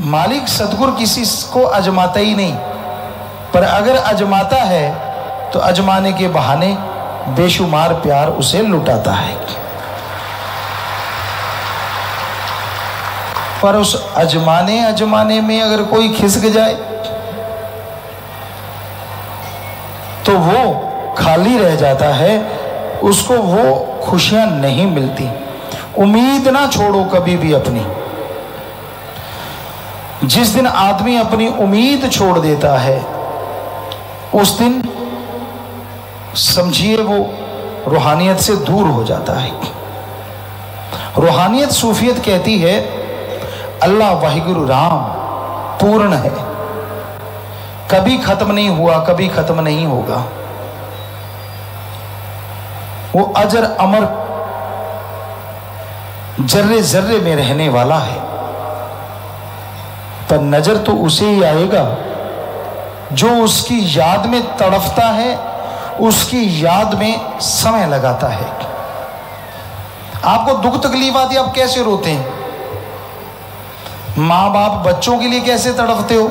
मालिक सतगुरु किसी को अजमाता ही नहीं, पर अगर अजमाता है तो अजमाने के बहाने बेशुमार प्यार उसे लुटाता है। पर उस अजमाने में अगर कोई खिसक जाए तो वो खाली रह जाता है, उसको वो खुशियां नहीं मिलती। उम्मीद ना छोड़ो कभी भी अपनी। जिस दिन आदमी अपनी उम्मीद छोड़ देता है उस दिन समझिए वो रूहानियत से दूर हो जाता है। रूहानियत सूफियत कहती है अल्लाह वाहिगुरु राम पूर्ण है, कभी खत्म नहीं हुआ, कभी खत्म नहीं होगा। वो अजर अमर जर्रे जर्रे में रहने वाला है। पर नजर तो उसे ही आएगा जो उसकी याद में तड़फता है, उसकी याद में समय लगाता है। आपको दुख तकलीफ आती है, आप कैसे रोते हैं? मां बाप बच्चों के लिए कैसे तड़फते हो?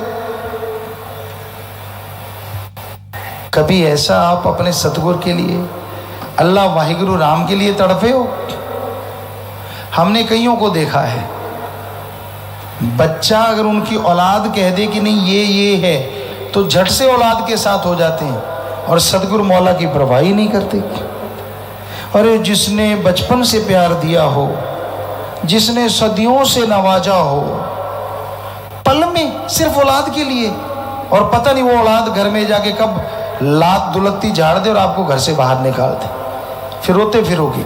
कभी ऐसा आप अपने सतगुरु के लिए, अल्लाह वाहिगुरु राम के लिए तड़फे हो? हमने कईयों को देखा है, बच्चा अगर उनकी औलाद कह दे कि नहीं ये है तो झट से औलाद के साथ हो जाते हैं और सतगुरु मौला की परवाह ही नहीं करते। अरे जिसने बचपन से प्यार दिया हो, जिसने सदियों से नवाजा हो, पल में सिर्फ औलाद के लिए, और पता नहीं वो औलाद घर में जाके कब लात दुलत्ती झाड़ दे और आपको घर से बाहर निकाल दे, फिर रोते फिरोगे।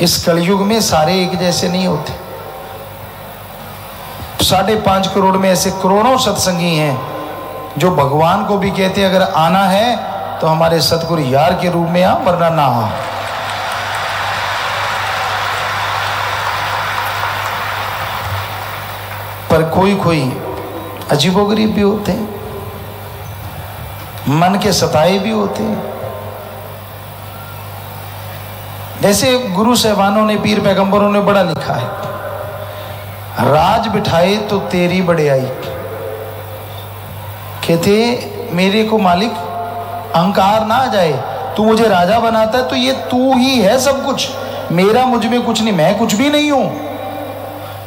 इस कलयुग में सारे एक जैसे नहीं होते। 5.5 करोड़ में ऐसे करोड़ों सत्संगी हैं जो भगवान को भी कहते हैं अगर आना है तो हमारे सतगुरु यार के रूप में आ, वरना ना आ। पर कोई अजीबोगरीब भी होते हैं, मन के सताए भी होते हैं। जैसे गुरु साहबानों ने, पीर पैगंबरों ने बड़ा लिखा है, राज बिठाए तो तेरी बड़ाई। कहते मेरे को मालिक अहंकार ना आ जाए, तू मुझे राजा बनाता है तो ये तू ही है सब कुछ, मेरा मुझ में कुछ नहीं, मैं कुछ भी नहीं हूं।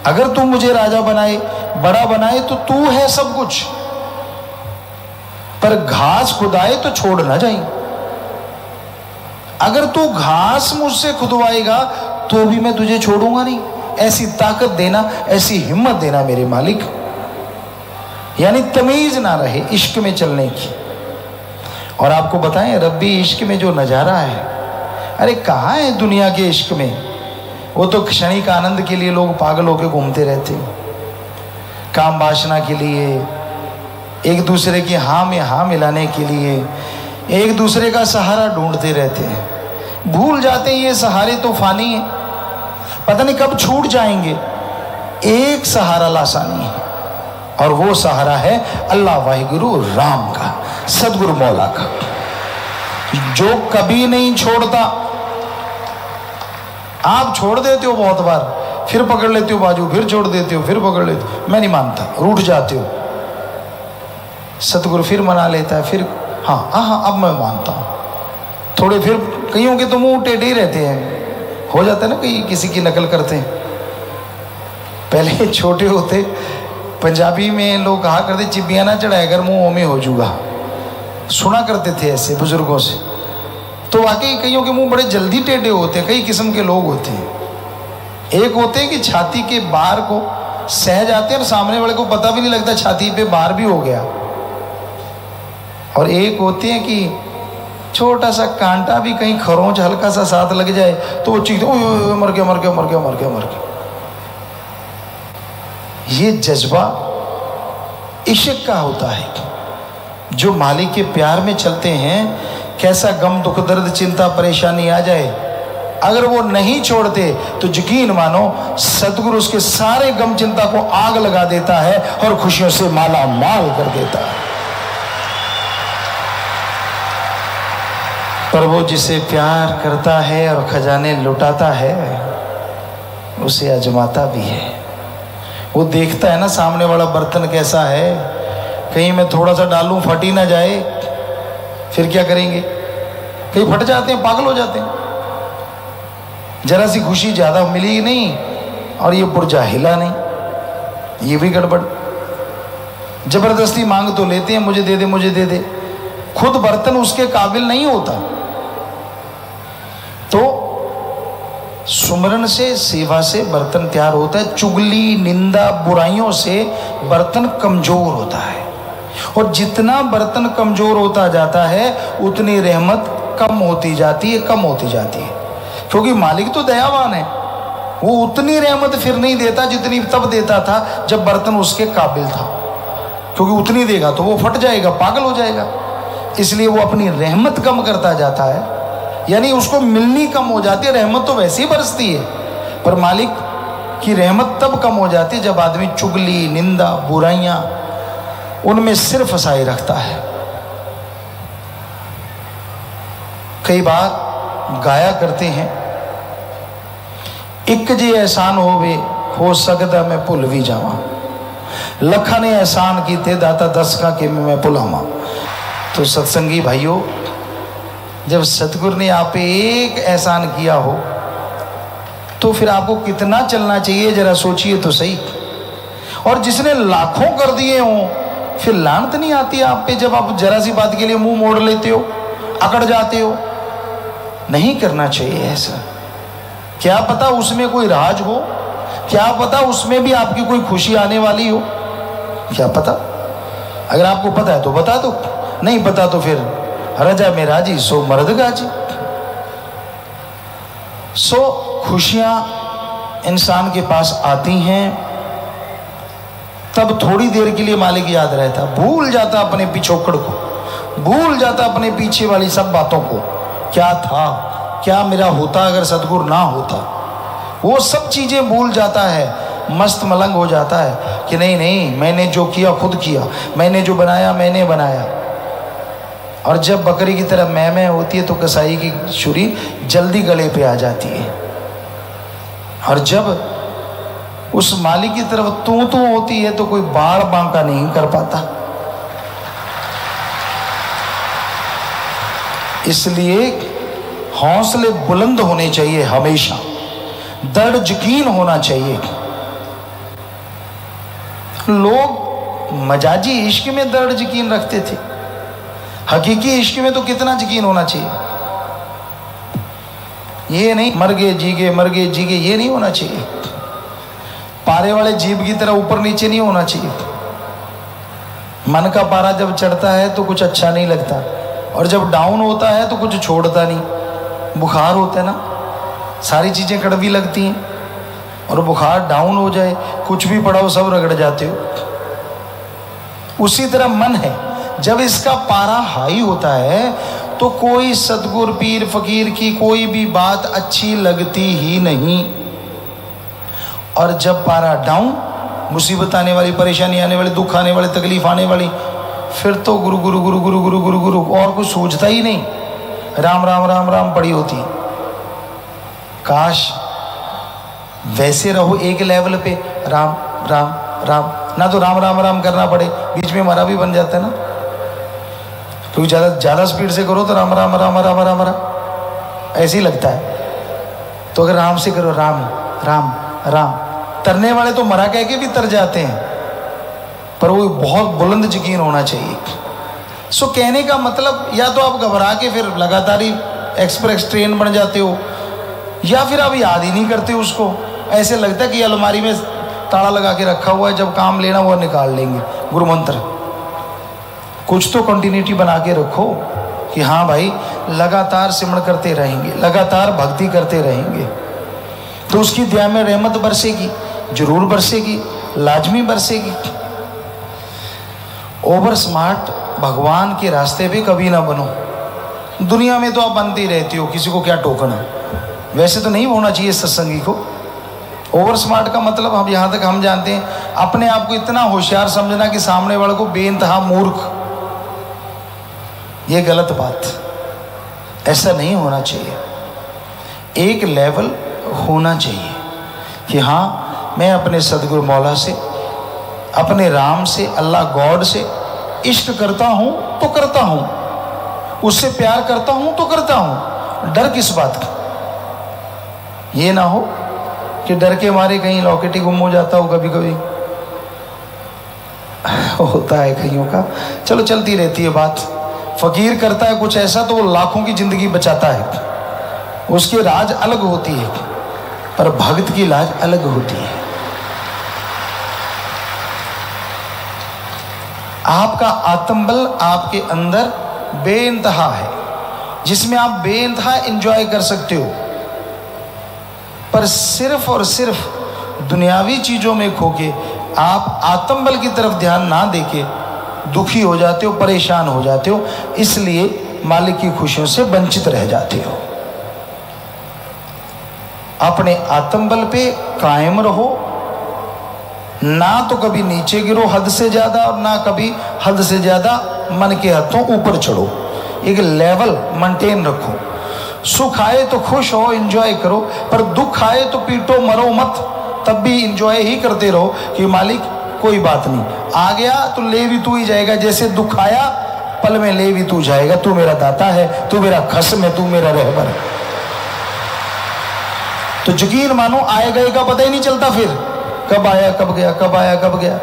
अगर तू मुझे राजा बनाए, बड़ा बनाए तो तू है सब कुछ। पर घास खुदाए तो छोड़ ना जाए। अगर तू घास मुझसे खुदवाएगा तो भी मैं तुझे छोड़ूंगा नहीं। ऐसी ताकत देना, ऐसी हिम्मत देना मेरे मालिक। यानी तमीज ना रहे इश्क में चलने की। और आपको बताएं रब्बी इश्क में जो नजारा है, अरे कहाँ है दुनिया के इश्क में? वो तो क्षणिक आनंद के लिए लोग पागल होकर घूमते रहते हैं, काम वासना के लिए, एक दूसरे की हाँ में हाँ मिलाने के लिए एक दूसरे का सहारा ढूंढते रहते हैं। भूल जाते हैं ये सहारे तो फानी है, पता नहीं कब छूट जाएंगे। एक सहारा लासानी है और वो सहारा है अल्लाह वाहिगुरु राम का, सदगुरु मौला का, जो कभी नहीं छोड़ता। आप छोड़ देते हो बहुत बार, फिर पकड़ लेते हो बाजू, फिर छोड़ देते हो, फिर पकड़ लेते हो, मैं नहीं मानता, रूठ जाते हो। सतगुरु फिर मना लेता है, फिर हाँ अब मैं मानता हूँ। थोड़े फिर कईयों के तो मुंह टेढ़े ही रहते हैं, हो जाता है ना, कहीं किसी की नकल करते हैं। पहले छोटे होते पंजाबी में लोग कहा करते चिब्बियाँ ना चढ़ाया कर मुँह में हो जूगा, सुना करते थे ऐसे बुजुर्गों से। तो वाकई कईयों के मुंह बड़े जल्दी टेढ़े होते हैं। कई किस्म के लोग होते हैं। एक होते हैं कि छाती के बाहर को सह जाते हैं और सामने वाले को पता भी नहीं लगता छाती पे बाहर भी हो गया। और एक होते हैं कि छोटा सा कांटा भी कहीं खरोंच हल्का सा साथ लग जाए तो वो चीखते ओए मर गया मर गया मर गया मर गया मर गया। ये जज्बा इश्क का होता है। जो मालिक के प्यार में चलते हैं, कैसा गम दुख दर्द चिंता परेशानी आ जाए, अगर वो नहीं छोड़ते तो यकीन मानो सतगुरु उसके सारे गम चिंता को आग लगा देता है और खुशियों से माला माल कर देता है। पर वो जिसे प्यार करता है और खजाने लुटाता है, उसे आजमाता भी है। वो देखता है ना सामने वाला बर्तन कैसा है, कहीं मैं थोड़ा सा डालूं फट ही ना जाए, फिर क्या करेंगे? कहीं फट जाते हैं, पागल हो जाते हैं। जरा सी खुशी ज़्यादा मिली नहीं और ये पुर्जा हिला नहीं, ये भी गड़बड़। जबरदस्ती मांग तो लेते हैं, मुझे दे दे मुझे दे दे, खुद बर्तन उसके काबिल नहीं होता। तो सुमरन से, सेवा से बर्तन तैयार होता है। चुगली, निंदा, बुराइयों से बर्तन कमजोर होता है, और जितना बर्तन कमजोर होता जाता है उतनी रहमत कम होती जाती है, कम होती जाती है। क्योंकि मालिक तो दयावान है, वो उतनी रहमत फिर नहीं देता जितनी तब देता था जब बर्तन उसके काबिल था। क्योंकि उतनी देगा तो वो फट जाएगा, पागल हो जाएगा, इसलिए वो अपनी रहमत कम करता जाता है, यानी उसको मिलनी कम हो जाती है। रहमत तो वैसे ही बरसती है, पर मालिक की रहमत तब कम हो जाती है जब आदमी चुगली, निंदा, बुराइयां उनमें सिर फसाए रखता है। कई बार गाया करते हैं, एक जे एहसान होवे हो सकता मैं भुल भी जावा, लखा ने एहसान की थे दाता दस का कि मैं भुलावा। तो सत्संगी भाइयों, जब सतगुरु ने आप पे एक एहसान किया हो तो फिर आपको कितना चलना चाहिए, जरा सोचिए तो सही। और जिसने लाखों कर दिए हों, फिर लानत नहीं आती आप पे जब आप जरा सी बात के लिए मुंह मोड़ लेते हो, अकड़ जाते हो? नहीं करना चाहिए ऐसा। क्या पता उसमें कोई राज हो, क्या पता उसमें भी आपकी कोई खुशी आने वाली हो, क्या पता। अगर आपको पता है तो बता दो, नहीं पता तो फिर रजा में राजी सो मर्द गाजी। सो खुशियां इंसान के पास आती हैं, तब थोड़ी देर के लिए मालिक याद रहता, भूल जाता अपने पिछोकड़ को, भूल जाता अपने पीछे वाली सब बातों को। क्या था, क्या मेरा होता अगर सतगुरु ना होता, वो सब चीजें भूल जाता है, मस्त मलंग हो जाता है कि नहीं नहीं, मैंने जो किया खुद किया, मैंने जो बनाया मैंने बनाया। और जब बकरी की तरह मैं होती है तो कसाई की छुरी जल्दी गले पे आ जाती है, और जब उस मालिक की तरफ तू होती है तो कोई बाड़ बांका नहीं कर पाता। इसलिए हौसले बुलंद होने चाहिए, हमेशा दृढ़ यकीन होना चाहिए। लोग मजाजी इश्क में दृढ़ यकीन रखते थे, हकीकी इश्क में तो कितना यकीन होना चाहिए। ये नहीं मर गए जी गए, मर गए जी गए, ये नहीं होना चाहिए। पारे वाले जीभ की तरह ऊपर नीचे नहीं होना चाहिए। मन का पारा जब चढ़ता है तो कुछ अच्छा नहीं लगता, और जब डाउन होता है तो कुछ छोड़ता नहीं। बुखार होता है ना, सारी चीज़ें कड़वी लगती हैं, और बुखार डाउन हो जाए, कुछ भी पड़ा हो सब रगड़ जाते हो। उसी तरह मन है, जब इसका पारा हाई होता है तो कोई सतगुर पीर फकीर की कोई भी बात अच्छी लगती ही नहीं, और जब पारा डाउन, मुसीबत आने वाली, परेशानी आने वाली, दुख आने वाली, तकलीफ आने वाली, फिर तो गुरु गुरु गुरु गुरु गुरु गुरु गुरु और कुछ सोचता ही नहीं, राम राम राम राम पड़ी होती। काश वैसे रहो एक लेवल पे, राम राम राम, ना तो राम राम राम करना पड़े, बीच में हमारा भी बन जाता है ना, क्योंकि ज़्यादा स्पीड से करो तो राम राम राम राम राम राम ऐसे ही लगता है। तो अगर राम से करो, राम राम राम, तरने वाले तो मरा कह के भी तर जाते हैं, पर वो बहुत बुलंद यकीन होना चाहिए। सो कहने का मतलब, या तो आप घबरा के फिर लगातार ही एक्सप्रेस ट्रेन बन जाते हो, या फिर आप याद ही नहीं करते उसको, ऐसे लगता है कि अलमारी में ताला लगा के रखा हुआ है, जब काम लेना वो निकाल लेंगे। गुरु मंत्र कुछ तो कंटिन्यूटी बना के रखो कि हाँ भाई लगातार सिमरण करते रहेंगे, लगातार भक्ति करते रहेंगे, तो उसकी दया में रहमत बरसेगी, जरूर बरसेगी, लाजमी बरसेगी। ओवर स्मार्ट भगवान के रास्ते पे कभी ना बनो। दुनिया में तो आप बनते ही रहते हो, किसी को क्या टोकना, वैसे तो नहीं होना चाहिए सत्संगी को। ओवर स्मार्ट का मतलब हम यहाँ तक हम जानते हैं, अपने आप को इतना होशियार समझना कि सामने वाले को बेइंतहा मूर्ख, ये गलत बात, ऐसा नहीं होना चाहिए। एक लेवल होना चाहिए कि हाँ मैं अपने सदगुरु मौला से, अपने राम से, अल्लाह गॉड से इश्क करता हूँ तो करता हूँ, उससे प्यार करता हूँ तो करता हूँ। डर किस बात का? ये ना हो कि डर के मारे कहीं लॉकेट ही गुम हो जाता हो। कभी कभी होता है कईयों का, चलो चलती रहती है बात। फकीर करता है कुछ ऐसा तो वो लाखों की जिंदगी बचाता है, उसकी राज अलग होती है, पर भक्त की लाज अलग होती है। आपका आत्मबल आपके अंदर बेइंतहा है, जिसमें आप बेइंतहा एंजॉय कर सकते हो, पर सिर्फ और सिर्फ दुनियावी चीजों में खोके आप आत्मबल की तरफ ध्यान ना देके दुखी हो जाते हो, परेशान हो जाते हो, इसलिए मालिक की खुशियों से वंचित रह जाते हो। अपने आत्मबल पे कायम रहो, ना तो कभी नीचे गिरो हद से ज्यादा, और ना कभी हद से ज्यादा मन के हाथों ऊपर चढ़ो। एक लेवल मेंटेन रखो। सुख आए तो खुश हो, एंजॉय करो, पर दुख आए तो पीटो मरो मत, तब भी एंजॉय ही करते रहो कि मालिक कोई बात नहीं, आ गया तो ले भी तू ही जाएगा। जैसे दुख आया पल में ले भी तू जाएगा। तू मेरा दाता है, तू मेरा खस्म है, तू मेरा रहबर है। तो यकीन मानो आए गए का पता ही नहीं चलता, फिर कब आया कब गया, कब आया कब गया।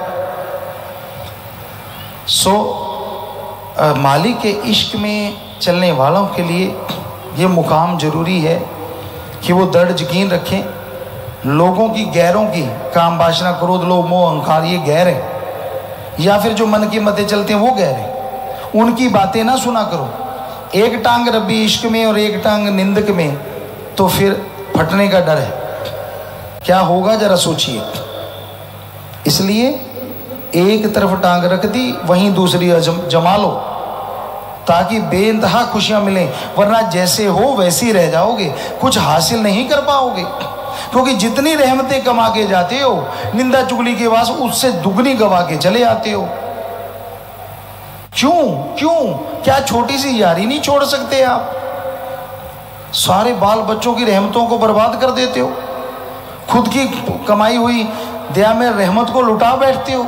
मालिक के इश्क में चलने वालों के लिए ये मुकाम जरूरी है कि वो दृढ़ यकीन रखें। लोगों की, गैरों की, काम वासना क्रोध लोभ मोह अहंकार, ये गैर है, या फिर जो मन की मतें चलते हैं वो गैर है। उनकी बातें ना सुना करो। एक टांग रब्बी इश्क में और एक टांग निंदक में, तो फिर फटने का डर है। क्या होगा जरा सोचिए। इसलिए एक तरफ टांग रख दी, वहीं दूसरी जमा लो, ताकि बेइंतहा खुशियां मिलें। वरना जैसे हो वैसे ही रह जाओगे, कुछ हासिल नहीं कर पाओगे। क्योंकि जितनी रहमतें कमा के जाते हो, निंदा चुगली के बाद उससे दुगनी गवा के चले आते हो। क्यों क्यों? क्या छोटी सी यारी नहीं छोड़ सकते आप? सारे बाल बच्चों की रहमतों को बर्बाद कर देते हो, खुद की कमाई हुई दया में रहमत को लुटा बैठते हो।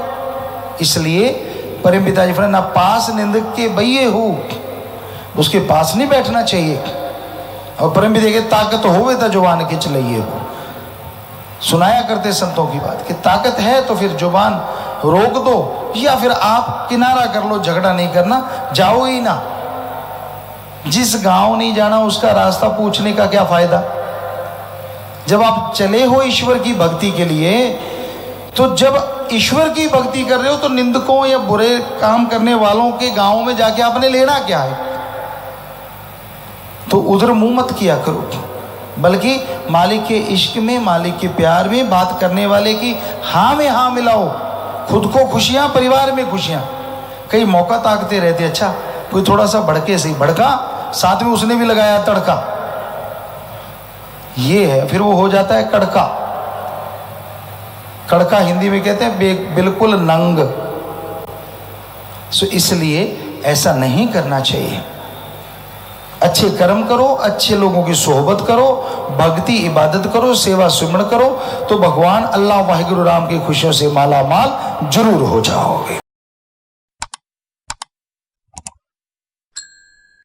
इसलिए परम पिताजी फरमाते, ना पास निंदक के बइये हो, उसके पास नहीं बैठना चाहिए। और परम पिता के ताकत होवे तो जुबान के चलाइए हो। सुनाया करते संतों की बात कि ताकत है तो फिर जुबान रोक दो, या फिर आप किनारा कर लो, झगड़ा नहीं करना, जाओ ही ना। जिस गांव नहीं जाना उसका रास्ता पूछने का क्या फायदा? जब आप चले हो ईश्वर की भक्ति के लिए, तो जब ईश्वर की भक्ति कर रहे हो तो निंदकों या बुरे काम करने वालों के गांव में जाके आपने लेना क्या है? तो उधर मुंह मत किया करो, बल्कि मालिक के इश्क में, मालिक के प्यार में बात करने वाले की हाँ में हाँ मिलाओ। खुद को खुशियां, परिवार में खुशियां। कई मौका ताकते रहते, अच्छा कोई थोड़ा सा भड़के से भड़का, साथ में उसने भी लगाया तड़का, ये है, फिर वो हो जाता है कड़का। कड़का हिंदी में कहते हैं बिल्कुल नंग। सो इसलिए ऐसा नहीं करना चाहिए। अच्छे कर्म करो, अच्छे लोगों की सोहबत करो, भक्ति इबादत करो, सेवा सुमरण करो, तो भगवान अल्लाह वाहिगुरु राम की खुशियों से माला माल जरूर हो जाओगे।